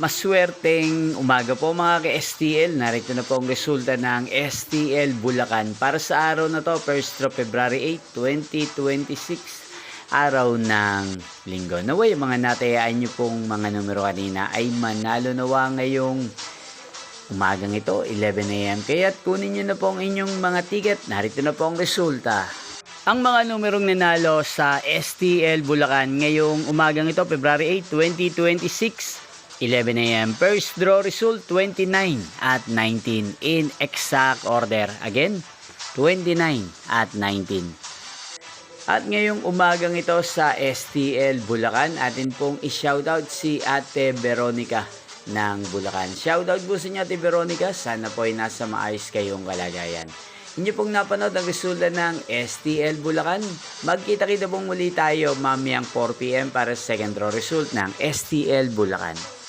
Maswerteng umaga po mga ka-STL. Narito na po ang resulta ng STL Bulacan para sa araw na to, 1st of February 8, 2026, araw ng linggo. Naway, mga natayaan nyo pong mga numero kanina ay manalo nawa ngayong umagang ito, 11 a.m. Kaya't kunin nyo na po ang inyong mga ticket. Narito na po ang resulta. Ang mga numerong nanalo sa STL Bulacan ngayong umagang ito, February 8, 2026, 11 a.m. First draw result 29 at 19 in exact order. Again, 29 at 19. At ngayong umagang ito sa STL Bulacan, atin pong i-shoutout si Ate Veronica ng Bulacan. Shoutout po sa inyo, Ate Veronica. Sana po ay nasa maayos kayong kalagayan. Inyo pong napanood ang resulta ng STL Bulacan. Magkita-kita pong muli tayo mamayang 4 p.m. para sa second draw result ng STL Bulacan.